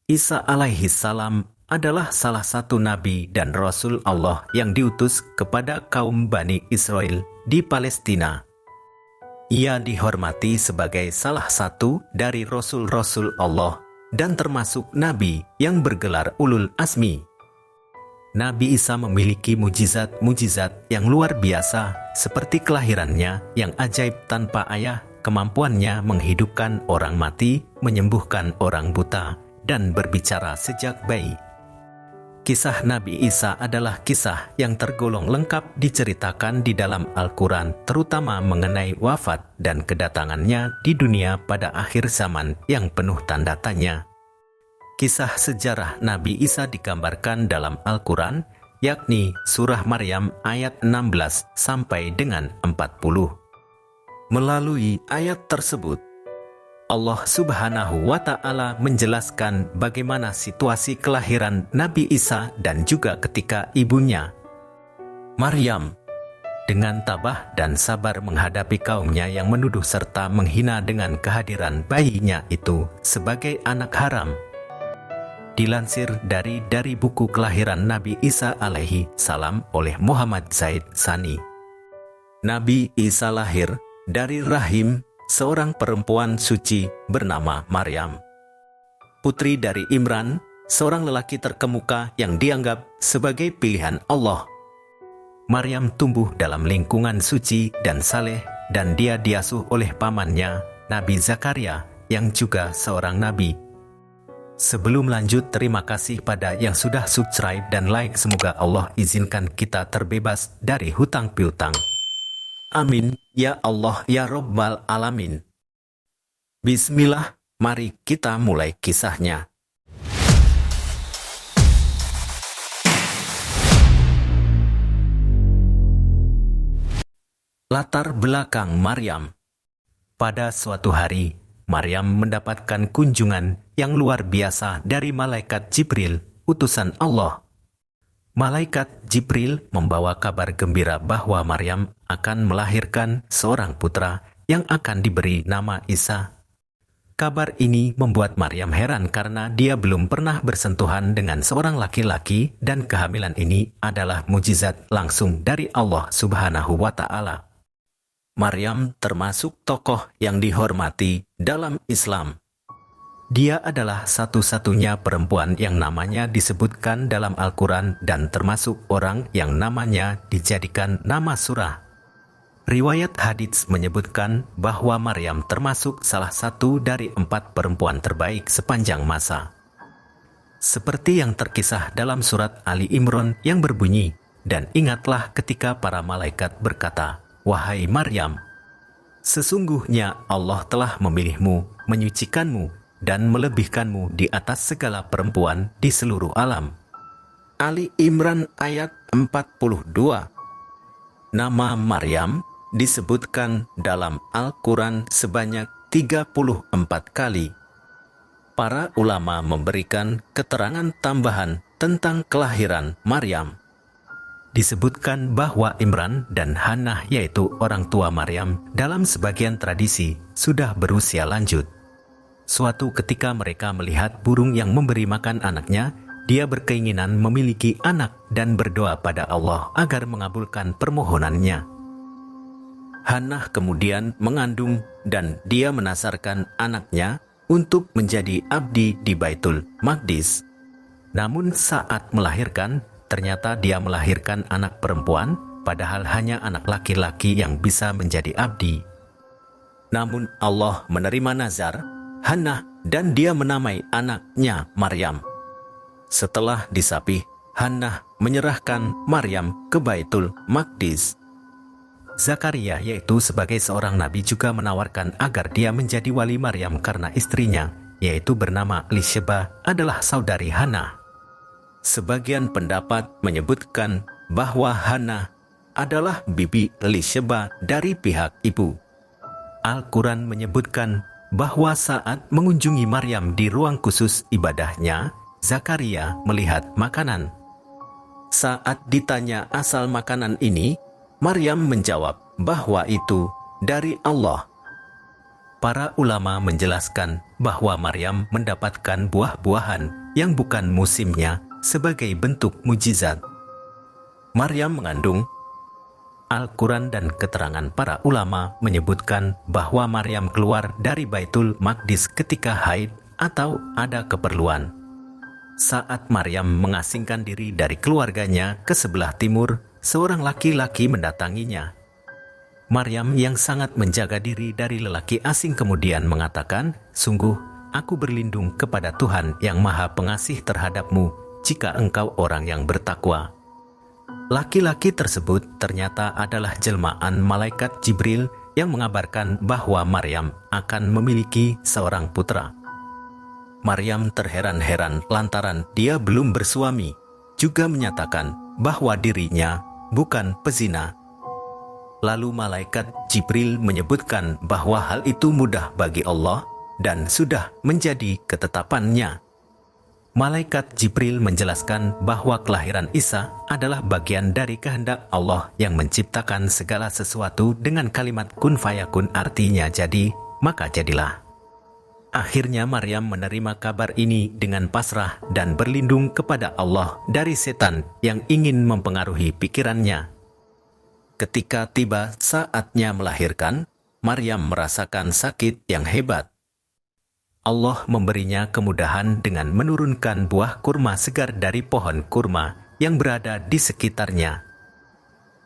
Isa alaihi salam adalah salah satu nabi dan rasul Allah yang diutus kepada kaum Bani Israel di Palestina. Ia dihormati sebagai salah satu dari rasul-rasul Allah dan termasuk nabi yang bergelar ulul azmi. Nabi Isa memiliki mujizat-mujizat yang luar biasa seperti kelahirannya yang ajaib tanpa ayah, kemampuannya menghidupkan orang mati, menyembuhkan orang buta, dan berbicara sejak bayi. Kisah Nabi Isa adalah kisah yang tergolong lengkap diceritakan di dalam Al-Quran, terutama mengenai wafat dan kedatangannya di dunia pada akhir zaman yang penuh tanda tanya. Kisah sejarah Nabi Isa digambarkan dalam Al-Quran, yakni Surah Maryam ayat 16 sampai dengan 40. Melalui ayat tersebut, Allah Subhanahu wa Ta'ala menjelaskan bagaimana situasi kelahiran Nabi Isa dan juga ketika ibunya, Maryam, dengan tabah dan sabar menghadapi kaumnya yang menuduh serta menghina dengan kehadiran bayinya itu sebagai anak haram. Dilansir dari buku kelahiran Nabi Isa alaihi salam oleh Muhammad Zaid Sani. Nabi Isa lahir dari rahim seorang perempuan suci bernama Maryam, putri dari Imran, seorang lelaki terkemuka yang dianggap sebagai pilihan Allah. Maryam tumbuh dalam lingkungan suci dan saleh, dan dia diasuh oleh pamannya, Nabi Zakaria, yang juga seorang nabi. Sebelum lanjut, terima kasih pada yang sudah subscribe dan like. Semoga Allah izinkan kita terbebas dari hutang piutang. Amin, ya Allah, ya Rabbal Alamin. Bismillah, mari kita mulai kisahnya. Latar belakang Maryam. Pada suatu hari, Maryam mendapatkan kunjungan yang luar biasa dari malaikat Jibril, utusan Allah. Malaikat Jibril membawa kabar gembira bahwa Maryam akan melahirkan seorang putra yang akan diberi nama Isa. Kabar ini membuat Maryam heran karena dia belum pernah bersentuhan dengan seorang laki-laki dan kehamilan ini adalah mujizat langsung dari Allah Subhanahu wa Ta'ala. Maryam termasuk tokoh yang dihormati dalam Islam. Dia adalah satu-satunya perempuan yang namanya disebutkan dalam Al-Quran dan termasuk orang yang namanya dijadikan nama surah. Riwayat hadits menyebutkan bahwa Maryam termasuk salah satu dari 4 perempuan terbaik sepanjang masa. Seperti yang terkisah dalam surat Ali Imran yang berbunyi, "Dan ingatlah ketika para malaikat berkata, 'Wahai Maryam, sesungguhnya Allah telah memilihmu, menyucikanmu, dan melebihkanmu di atas segala perempuan di seluruh alam.'" Ali Imran ayat 42. Nama Maryam disebutkan dalam Al-Quran sebanyak 34 kali. Para ulama memberikan keterangan tambahan tentang kelahiran Maryam. Disebutkan bahwa Imran dan Hannah, yaitu orang tua Maryam, dalam sebagian tradisi sudah berusia lanjut. Suatu ketika mereka melihat burung yang memberi makan anaknya, dia berkeinginan memiliki anak dan berdoa pada Allah agar mengabulkan permohonannya. Hannah kemudian mengandung dan dia menasarkan anaknya untuk menjadi abdi di Baitul Maqdis. Namun saat melahirkan, ternyata dia melahirkan anak perempuan, padahal hanya anak laki-laki yang bisa menjadi abdi. Namun Allah menerima nazar Hannah dan dia menamai anaknya Maryam. Setelah disapih, Hannah menyerahkan Maryam ke Baitul Maqdis. Zakaria, yaitu sebagai seorang nabi, juga menawarkan agar dia menjadi wali Maryam karena istrinya, yaitu bernama Elisheba, adalah saudari Hannah. Sebagian pendapat menyebutkan bahwa Hannah adalah bibi Elisheba dari pihak ibu. Al-Quran menyebutkan bahwa saat mengunjungi Maryam di ruang khusus ibadahnya, Zakaria melihat makanan. Saat ditanya asal makanan ini, Maryam menjawab bahwa itu dari Allah. Para ulama menjelaskan bahwa Maryam mendapatkan buah-buahan yang bukan musimnya sebagai bentuk mujizat. Maryam mengandung. Al-Quran dan keterangan para ulama menyebutkan bahwa Maryam keluar dari Baitul Maqdis ketika haid atau ada keperluan. Saat Maryam mengasingkan diri dari keluarganya ke sebelah timur, seorang laki-laki mendatanginya. Maryam yang sangat menjaga diri dari lelaki asing kemudian mengatakan, "Sungguh, aku berlindung kepada Tuhan yang Maha Pengasih terhadapmu jika engkau orang yang bertakwa." Laki-laki tersebut ternyata adalah jelmaan malaikat Jibril yang mengabarkan bahwa Maryam akan memiliki seorang putra. Maryam terheran-heran lantaran dia belum bersuami, juga menyatakan bahwa dirinya bukan pezina. Lalu malaikat Jibril menyebutkan bahwa hal itu mudah bagi Allah dan sudah menjadi ketetapannya. Malaikat Jibril menjelaskan bahwa kelahiran Isa adalah bagian dari kehendak Allah yang menciptakan segala sesuatu dengan kalimat kun fayakun, artinya jadi, maka jadilah. Akhirnya Maryam menerima kabar ini dengan pasrah dan berlindung kepada Allah dari setan yang ingin mempengaruhi pikirannya. Ketika tiba saatnya melahirkan, Maryam merasakan sakit yang hebat. Allah memberinya kemudahan dengan menurunkan buah kurma segar dari pohon kurma yang berada di sekitarnya.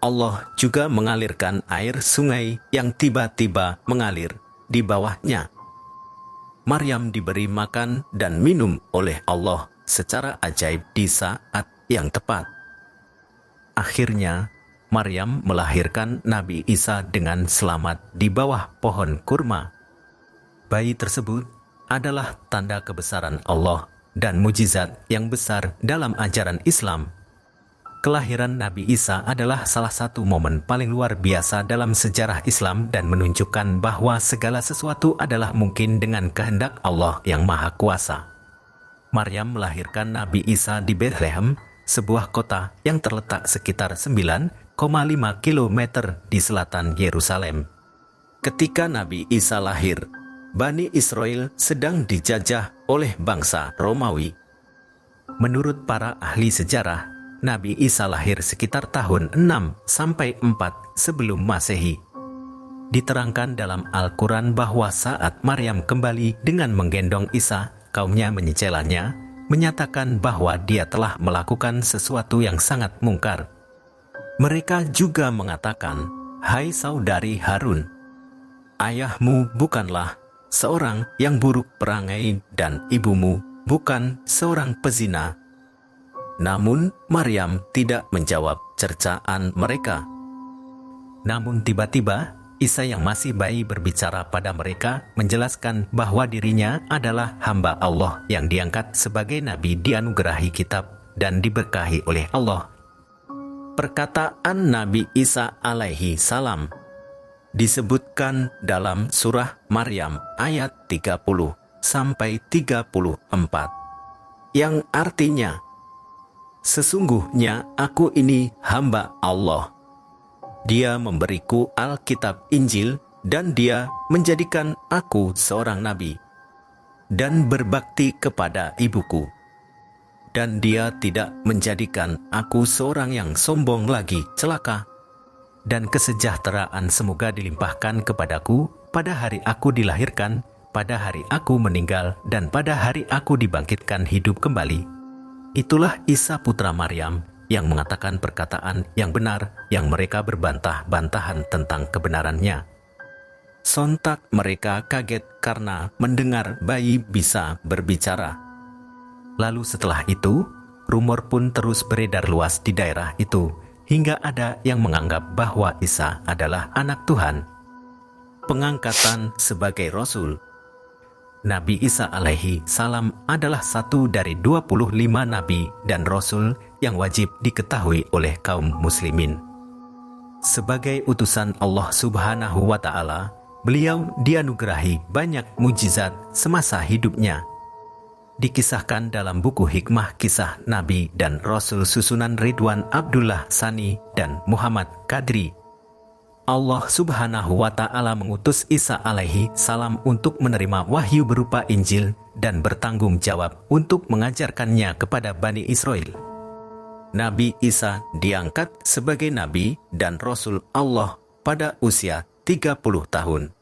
Allah juga mengalirkan air sungai yang tiba-tiba mengalir di bawahnya. Maryam diberi makan dan minum oleh Allah secara ajaib di saat yang tepat. Akhirnya, Maryam melahirkan Nabi Isa dengan selamat di bawah pohon kurma. Bayi tersebut adalah tanda kebesaran Allah dan mujizat yang besar dalam ajaran Islam. Kelahiran Nabi Isa adalah salah satu momen paling luar biasa dalam sejarah Islam dan menunjukkan bahwa segala sesuatu adalah mungkin dengan kehendak Allah yang Maha Kuasa. Maryam melahirkan Nabi Isa di Bethlehem, sebuah kota yang terletak sekitar 9,5 km di selatan Yerusalem. Ketika Nabi Isa lahir, Bani Israel sedang dijajah oleh bangsa Romawi. Menurut para ahli sejarah, Nabi Isa lahir sekitar tahun 6-4 sebelum Masehi. Diterangkan dalam Al-Quran bahwa saat Maryam kembali dengan menggendong Isa, kaumnya menyecelanya, menyatakan bahwa dia telah melakukan sesuatu yang sangat mungkar. Mereka juga mengatakan, "Hai saudari Harun, ayahmu bukanlah seorang yang buruk perangai dan ibumu bukan seorang pezina." Namun Maryam tidak menjawab cercaan mereka. Namun tiba-tiba Isa yang masih bayi berbicara pada mereka, menjelaskan bahwa dirinya adalah hamba Allah yang diangkat sebagai nabi, dianugerahi kitab dan diberkahi oleh Allah. Perkataan Nabi Isa alaihi salam disebutkan dalam surah Maryam ayat 30-34 yang artinya, "Sesungguhnya aku ini hamba Allah. Dia memberiku Alkitab Injil dan dia menjadikan aku seorang nabi dan berbakti kepada ibuku. Dan dia tidak menjadikan aku seorang yang sombong lagi celaka. Dan kesejahteraan semoga dilimpahkan kepadaku pada hari aku dilahirkan, pada hari aku meninggal, dan pada hari aku dibangkitkan hidup kembali." Itulah Isa putra Maryam yang mengatakan perkataan yang benar yang mereka berbantah-bantahan tentang kebenarannya. Sontak mereka kaget karena mendengar bayi bisa berbicara. Lalu setelah itu, rumor pun terus beredar luas di daerah itu, hingga ada yang menganggap bahwa Isa adalah anak Tuhan. Pengangkatan sebagai Rasul. Nabi Isa alaihi salam adalah satu dari 25 nabi dan rasul yang wajib diketahui oleh kaum muslimin. Sebagai utusan Allah Subhanahu wa Ta'ala, beliau dianugerahi banyak mujizat semasa hidupnya. Dikisahkan dalam buku Hikmah Kisah Nabi dan Rasul susunan Ridwan Abdullah Sani dan Muhammad Kadri. Allah Subhanahu wa Ta'ala mengutus Isa alaihi salam untuk menerima wahyu berupa Injil dan bertanggung jawab untuk mengajarkannya kepada Bani Israel. Nabi Isa diangkat sebagai nabi dan rasul Allah pada usia 30 tahun.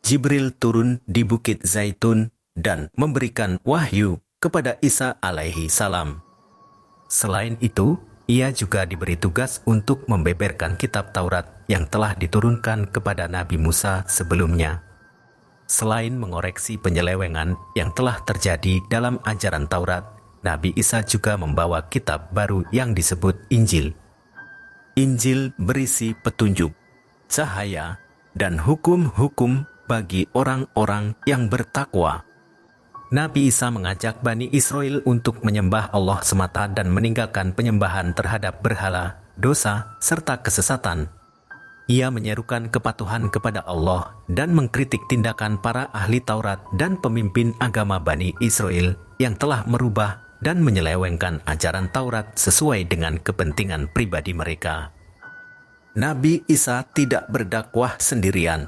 Jibril turun di Bukit Zaitun dan memberikan wahyu kepada Isa alaihi salam. Selain itu, ia juga diberi tugas untuk membeberkan kitab Taurat yang telah diturunkan kepada Nabi Musa sebelumnya. Selain mengoreksi penyelewengan yang telah terjadi dalam ajaran Taurat, Nabi Isa juga membawa kitab baru yang disebut Injil. Injil berisi petunjuk, cahaya, dan hukum-hukum bagi orang-orang yang bertakwa. Nabi Isa mengajak Bani Israel untuk menyembah Allah semata dan meninggalkan penyembahan terhadap berhala, dosa, serta kesesatan. Ia menyerukan kepatuhan kepada Allah dan mengkritik tindakan para ahli Taurat dan pemimpin agama Bani Israel yang telah merubah dan menyelewengkan ajaran Taurat sesuai dengan kepentingan pribadi mereka. Nabi Isa tidak berdakwah sendirian.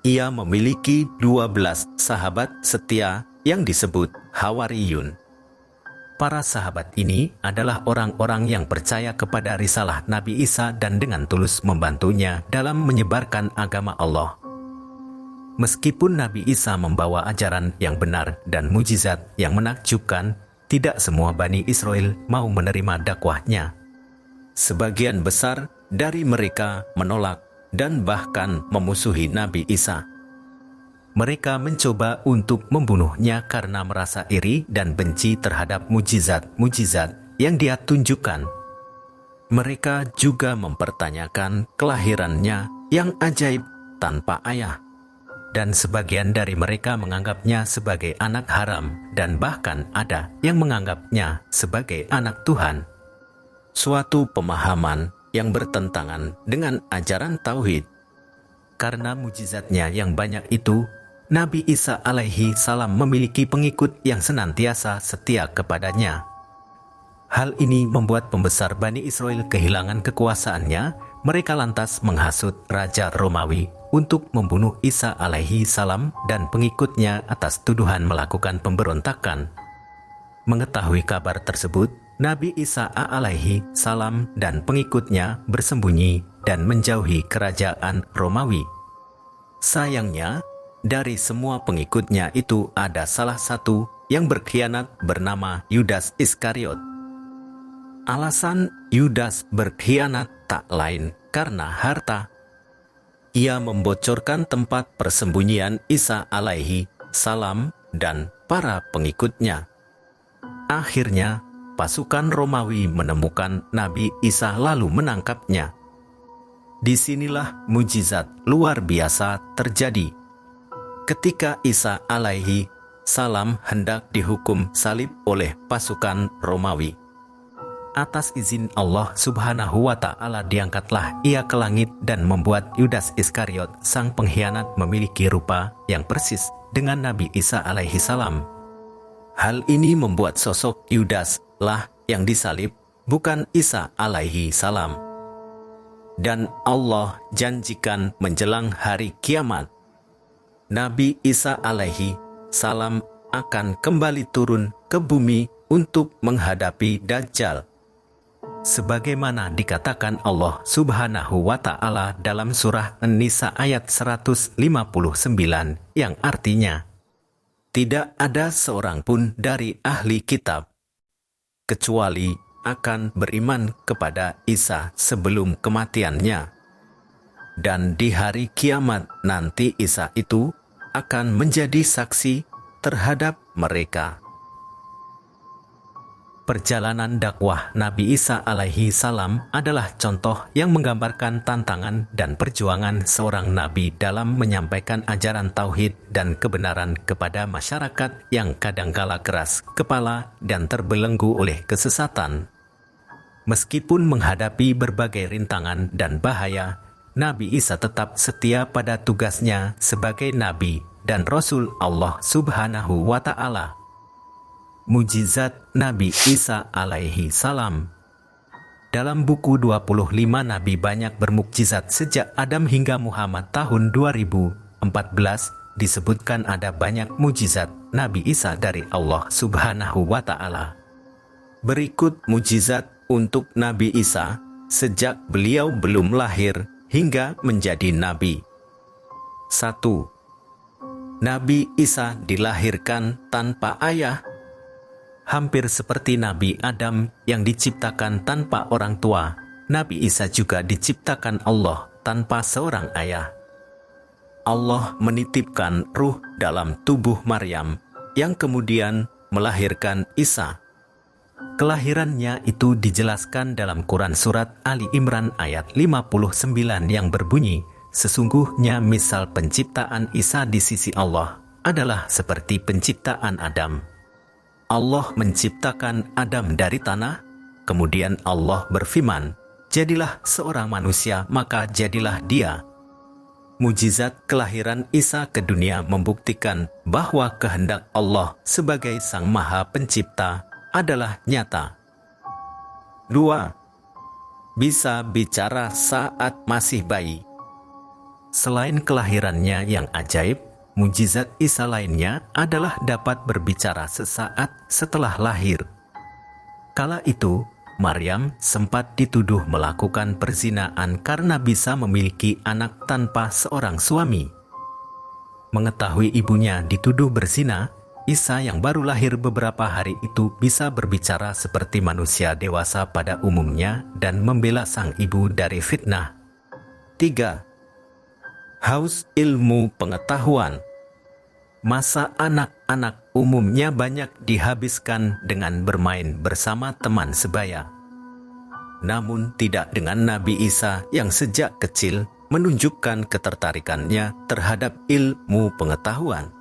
Ia memiliki 12 sahabat setia yang disebut Hawariyun. Para sahabat ini adalah orang-orang yang percaya kepada risalah Nabi Isa dan dengan tulus membantunya dalam menyebarkan agama Allah. Meskipun Nabi Isa membawa ajaran yang benar dan mujizat yang menakjubkan, tidak semua Bani Israel mau menerima dakwahnya. Sebagian besar dari mereka menolak dan bahkan memusuhi Nabi Isa. Mereka mencoba untuk membunuhnya karena merasa iri dan benci terhadap mujizat-mujizat yang dia tunjukkan. Mereka juga mempertanyakan kelahirannya yang ajaib tanpa ayah. Dan sebagian dari mereka menganggapnya sebagai anak haram dan bahkan ada yang menganggapnya sebagai anak Tuhan. Suatu pemahaman yang bertentangan dengan ajaran Tauhid. Karena mujizatnya yang banyak itu, Nabi Isa alaihi salam memiliki pengikut yang senantiasa setia kepadanya. Hal ini membuat pembesar Bani Israel kehilangan kekuasaannya. Mereka lantas menghasut Raja Romawi untuk membunuh Isa alaihi salam dan pengikutnya atas tuduhan melakukan pemberontakan. Mengetahui kabar tersebut, Nabi Isa alaihi salam dan pengikutnya bersembunyi dan menjauhi kerajaan Romawi. Sayangnya, dari semua pengikutnya itu ada salah satu yang berkhianat bernama Yudas Iskariot. Alasan Yudas berkhianat tak lain karena harta. Ia membocorkan tempat persembunyian Isa alaihi salam dan para pengikutnya. Akhirnya, pasukan Romawi menemukan Nabi Isa lalu menangkapnya. Disinilah mujizat luar biasa terjadi. Ketika Isa alaihi salam hendak dihukum salib oleh pasukan Romawi. Atas izin Allah Subhanahu wa Ta'ala diangkatlah ia ke langit dan membuat Yudas Iskariot sang pengkhianat memiliki rupa yang persis dengan Nabi Isa alaihi salam. Hal ini membuat sosok Yudas lah yang disalib, bukan Isa alaihi salam. Dan Allah janjikan menjelang hari kiamat, Nabi Isa alaihi salam akan kembali turun ke bumi untuk menghadapi Dajjal. Sebagaimana dikatakan Allah Subhanahu wa Ta'ala dalam surah An-Nisa ayat 159 yang artinya, tidak ada seorang pun dari ahli kitab kecuali akan beriman kepada Isa sebelum kematiannya. Dan di hari kiamat nanti Isa itu akan menjadi saksi terhadap mereka. Perjalanan dakwah Nabi Isa alaihi salam adalah contoh yang menggambarkan tantangan dan perjuangan seorang nabi dalam menyampaikan ajaran tauhid dan kebenaran kepada masyarakat yang kadangkala keras kepala dan terbelenggu oleh kesesatan. Meskipun menghadapi berbagai rintangan dan bahaya, Nabi Isa tetap setia pada tugasnya sebagai nabi dan rasul Allah Subhanahu wa Ta'ala. Mujizat Nabi Isa alaihi salam. Dalam buku 25 Nabi banyak bermukjizat sejak Adam hingga Muhammad tahun 2014 disebutkan ada banyak mukjizat Nabi Isa dari Allah Subhanahu wa Ta'ala. Berikut mukjizat untuk Nabi Isa sejak beliau belum lahir hingga menjadi nabi. 1. Nabi Isa dilahirkan tanpa ayah. Hampir seperti Nabi Adam yang diciptakan tanpa orang tua, Nabi Isa juga diciptakan Allah tanpa seorang ayah. Allah menitipkan ruh dalam tubuh Maryam yang kemudian melahirkan Isa. Kelahirannya itu dijelaskan dalam Quran Surat Ali Imran ayat 59 yang berbunyi, "Sesungguhnya misal penciptaan Isa di sisi Allah adalah seperti penciptaan Adam." Allah menciptakan Adam dari tanah, kemudian Allah berfirman, "Jadilah seorang manusia, maka jadilah dia." Mujizat kelahiran Isa ke dunia membuktikan bahwa kehendak Allah sebagai Sang Maha Pencipta adalah nyata. 2. Bisa bicara saat masih bayi. Selain kelahirannya yang ajaib, mujizat Isa lainnya adalah dapat berbicara sesaat setelah lahir. Kala itu, Maryam sempat dituduh melakukan perzinaan karena bisa memiliki anak tanpa seorang suami. Mengetahui ibunya dituduh berzina, Isa yang baru lahir beberapa hari itu bisa berbicara seperti manusia dewasa pada umumnya dan membela sang ibu dari fitnah. 3. Haus ilmu pengetahuan. Masa anak-anak umumnya banyak dihabiskan dengan bermain bersama teman sebaya. Namun tidak dengan Nabi Isa yang sejak kecil menunjukkan ketertarikannya terhadap ilmu pengetahuan.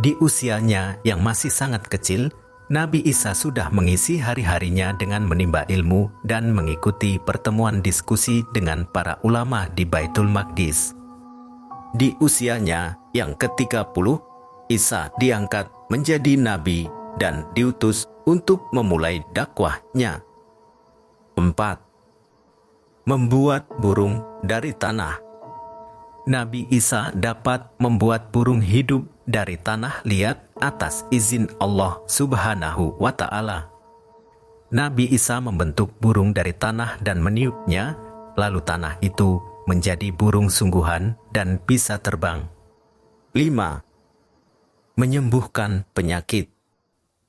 Di usianya yang masih sangat kecil, Nabi Isa sudah mengisi hari-harinya dengan menimba ilmu dan mengikuti pertemuan diskusi dengan para ulama di Baitul Maqdis. Di usianya yang ke-30, Isa diangkat menjadi nabi dan diutus untuk memulai dakwahnya. 4. Membuat burung dari tanah. Nabi Isa dapat membuat burung hidup dari tanah liat atas izin Allah Subhanahu wa Ta'ala. Nabi Isa membentuk burung dari tanah dan meniupnya, lalu tanah itu menjadi burung sungguhan dan bisa terbang. 5. Menyembuhkan penyakit.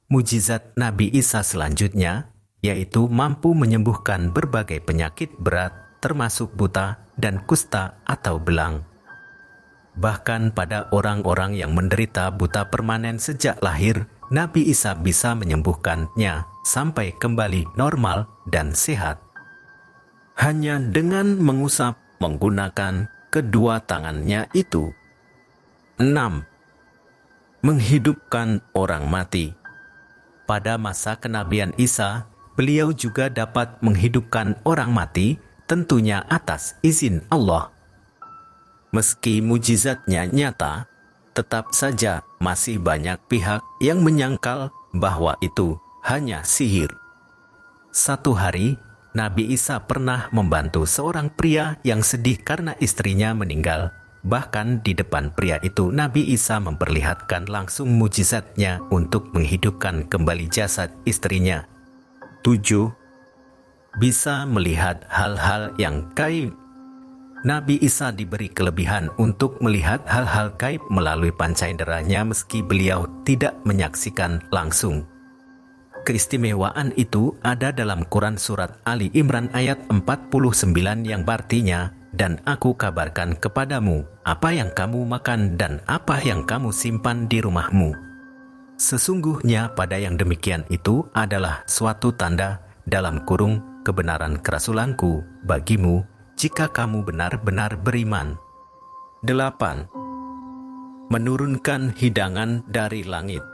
Mujizat Nabi Isa selanjutnya yaitu mampu menyembuhkan berbagai penyakit berat termasuk buta dan kusta atau belang. Bahkan pada orang-orang yang menderita buta permanen sejak lahir, Nabi Isa bisa menyembuhkannya sampai kembali normal dan sehat. Hanya dengan mengusap menggunakan kedua tangannya itu. 6. Menghidupkan orang mati. Pada masa kenabian Isa, beliau juga dapat menghidupkan orang mati, tentunya atas izin Allah. Meski mujizatnya nyata, tetap saja masih banyak pihak yang menyangkal bahwa itu hanya sihir. Satu hari, Nabi Isa pernah membantu seorang pria yang sedih karena istrinya meninggal. Bahkan di depan pria itu, Nabi Isa memperlihatkan langsung mujizatnya untuk menghidupkan kembali jasad istrinya. 7. Bisa melihat hal-hal yang gaib. Nabi Isa diberi kelebihan untuk melihat hal-hal gaib melalui panca inderanya meski beliau tidak menyaksikan langsung. Keistimewaan itu ada dalam Quran Surat Ali Imran ayat 49 yang berartinya, "Dan aku kabarkan kepadamu apa yang kamu makan dan apa yang kamu simpan di rumahmu. Sesungguhnya pada yang demikian itu adalah suatu tanda dalam kurung kebenaran kerasulanku bagimu jika kamu benar-benar beriman." 8. Menurunkan hidangan dari langit.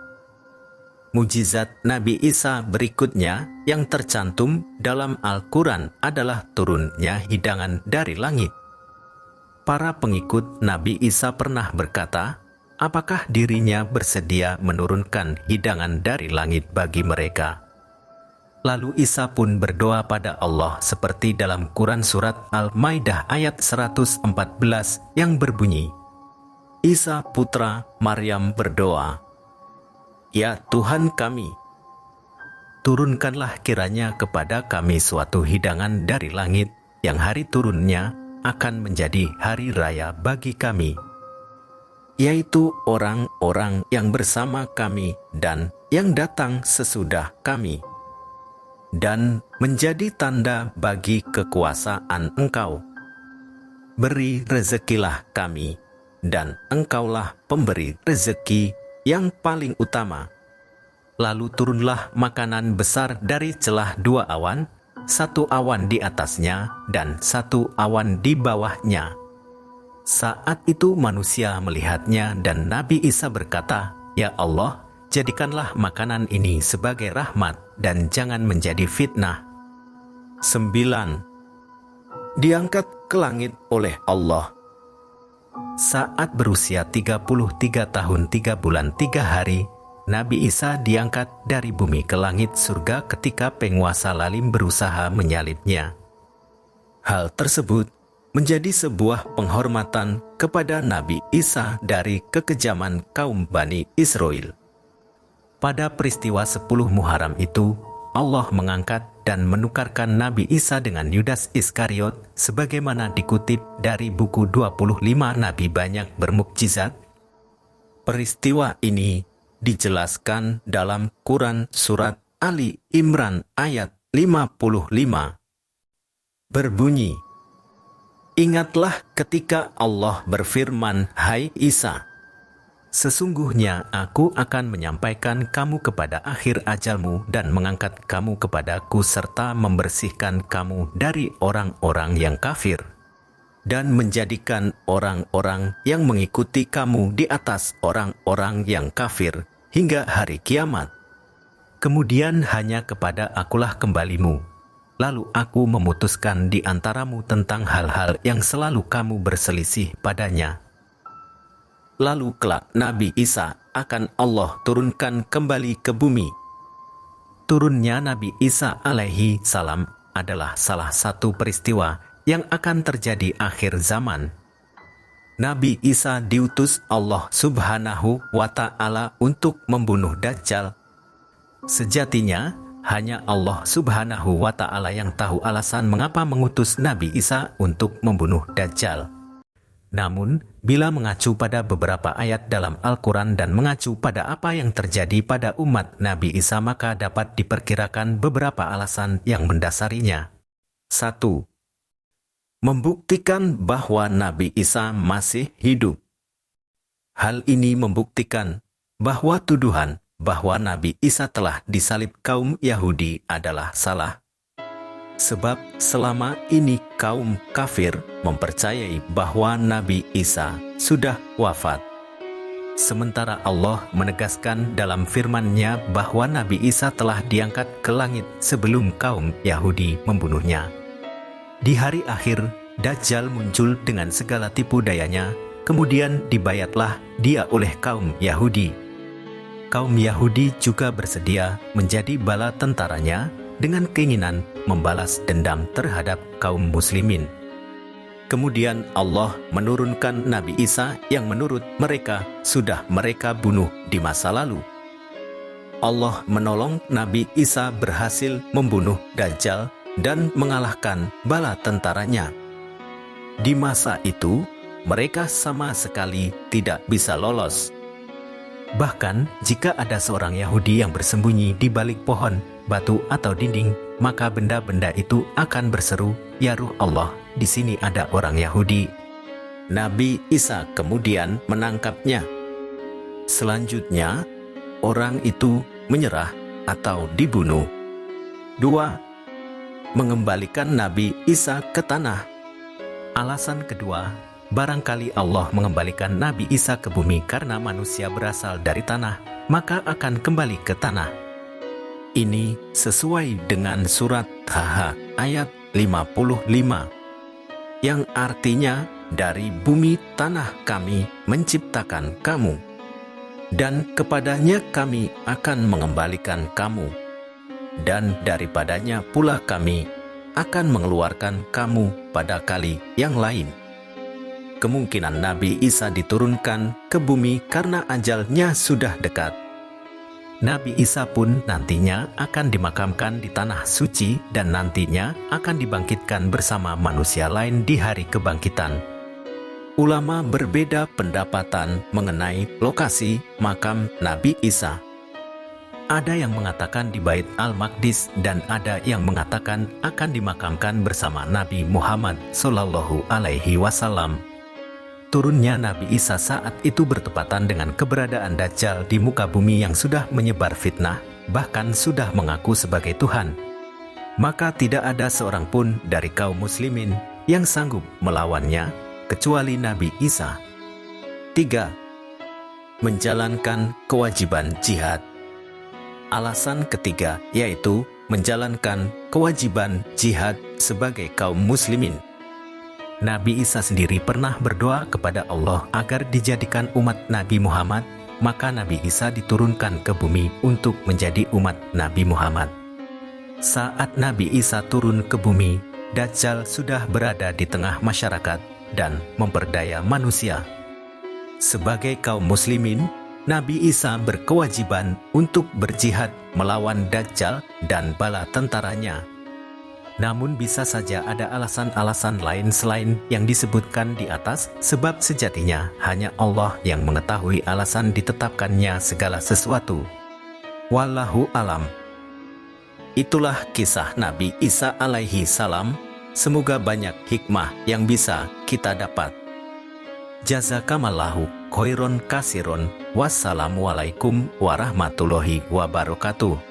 Mujizat Nabi Isa berikutnya yang tercantum dalam Al-Quran adalah turunnya hidangan dari langit. Para pengikut Nabi Isa pernah berkata, apakah dirinya bersedia menurunkan hidangan dari langit bagi mereka? Lalu Isa pun berdoa pada Allah seperti dalam Quran surat Al-Maidah ayat 114 yang berbunyi, Isa putra Maryam berdoa, "Ya Tuhan kami, turunkanlah kiranya kepada kami suatu hidangan dari langit yang hari turunnya akan menjadi hari raya bagi kami, yaitu orang-orang yang bersama kami dan yang datang sesudah kami, dan menjadi tanda bagi kekuasaan Engkau. Beri rezekilah kami, dan Engkaulah pemberi rezeki yang paling utama." Lalu turunlah makanan besar dari celah dua awan, satu awan di atasnya dan satu awan di bawahnya. Saat itu manusia melihatnya dan Nabi Isa berkata, "Ya Allah, jadikanlah makanan ini sebagai rahmat dan jangan menjadi fitnah." 9. Diangkat ke langit oleh Allah. Saat berusia 33 tahun 3 bulan 3 hari, Nabi Isa diangkat dari bumi ke langit surga ketika penguasa lalim berusaha menyalibnya. Hal tersebut menjadi sebuah penghormatan kepada Nabi Isa dari kekejaman kaum Bani Israel. Pada peristiwa 10 Muharram itu, Allah mengangkat dan menukarkan Nabi Isa dengan Yudas Iskariot sebagaimana dikutip dari buku 25 Nabi Banyak Bermukjizat. Peristiwa ini dijelaskan dalam Quran surat Ali Imran ayat 55. Berbunyi, "Ingatlah ketika Allah berfirman, 'Hai Isa, sesungguhnya aku akan menyampaikan kamu kepada akhir ajalmu dan mengangkat kamu kepadaku serta membersihkan kamu dari orang-orang yang kafir, dan menjadikan orang-orang yang mengikuti kamu di atas orang-orang yang kafir hingga hari kiamat. Kemudian hanya kepada akulah kembalimu. Lalu aku memutuskan di antaramu tentang hal-hal yang selalu kamu berselisih padanya.' Lalu kelak Nabi Isa akan Allah turunkan kembali ke bumi." Turunnya Nabi Isa alaihi salam adalah salah satu peristiwa yang akan terjadi akhir zaman. Nabi Isa diutus Allah Subhanahu wa Ta'ala untuk membunuh Dajjal. Sejatinya, hanya Allah Subhanahu wa Ta'ala yang tahu alasan mengapa mengutus Nabi Isa untuk membunuh Dajjal. Namun, bila mengacu pada beberapa ayat dalam Al-Quran dan mengacu pada apa yang terjadi pada umat Nabi Isa, maka dapat diperkirakan beberapa alasan yang mendasarinya. 1. Membuktikan bahwa Nabi Isa masih hidup. Hal ini membuktikan bahwa tuduhan bahwa Nabi Isa telah disalib kaum Yahudi adalah salah. Sebab selama ini kaum kafir mempercayai bahwa Nabi Isa sudah wafat. Sementara Allah menegaskan dalam firman-Nya bahwa Nabi Isa telah diangkat ke langit sebelum kaum Yahudi membunuhnya. Di hari akhir, Dajjal muncul dengan segala tipu dayanya, kemudian dibayatlah dia oleh kaum Yahudi. Kaum Yahudi juga bersedia menjadi bala tentaranya dengan keinginan membalas dendam terhadap kaum muslimin. Kemudian Allah menurunkan Nabi Isa yang menurut mereka sudah mereka bunuh di masa lalu. Allah menolong Nabi Isa berhasil membunuh Dajjal dan mengalahkan bala tentaranya. Di masa itu, mereka sama sekali tidak bisa lolos. Bahkan, jika ada seorang Yahudi yang bersembunyi di balik pohon, batu atau dinding, maka benda-benda itu akan berseru, "Ya Ruh Allah, di sini ada orang Yahudi." Nabi Isa kemudian menangkapnya. Selanjutnya, orang itu menyerah atau dibunuh. 2. Mengembalikan Nabi Isa ke tanah. Alasan kedua, barangkali Allah mengembalikan Nabi Isa ke bumi karena manusia berasal dari tanah, maka akan kembali ke tanah. Ini sesuai dengan surat Taha ayat 55, yang artinya, "Dari bumi tanah kami menciptakan kamu, dan kepadanya kami akan mengembalikan kamu." dan daripadanya pula kami akan mengeluarkan kamu pada kali yang lain. Kemungkinan Nabi Isa diturunkan ke bumi karena ajalnya sudah dekat. Nabi Isa pun nantinya akan dimakamkan di tanah suci dan nantinya akan dibangkitkan bersama manusia lain di hari kebangkitan. Ulama berbeda pendapatan mengenai lokasi makam Nabi Isa. Ada yang mengatakan di Bait Al-Maqdis dan ada yang mengatakan akan dimakamkan bersama Nabi Muhammad SAW. Turunnya Nabi Isa saat itu bertepatan dengan keberadaan Dajjal di muka bumi yang sudah menyebar fitnah, bahkan sudah mengaku sebagai Tuhan. Maka tidak ada seorang pun dari kaum muslimin yang sanggup melawannya, kecuali Nabi Isa. 3. Menjalankan kewajiban jihad. Alasan ketiga yaitu menjalankan kewajiban jihad sebagai kaum muslimin. Nabi Isa sendiri pernah berdoa kepada Allah agar dijadikan umat Nabi Muhammad, maka Nabi Isa diturunkan ke bumi untuk menjadi umat Nabi Muhammad. Saat Nabi Isa turun ke bumi, Dajjal sudah berada di tengah masyarakat dan memperdaya manusia. Sebagai kaum muslimin, Nabi Isa berkewajiban untuk berjihad melawan Dajjal dan bala tentaranya. Namun bisa saja ada alasan-alasan lain selain yang disebutkan di atas, sebab sejatinya hanya Allah yang mengetahui alasan ditetapkannya segala sesuatu. Wallahu alam. Itulah kisah Nabi Isa alaihi salam. Semoga banyak hikmah yang bisa kita dapat. Jazakallahu khairon kasiron. Wassalamualaikum warahmatullahi wabarakatuh.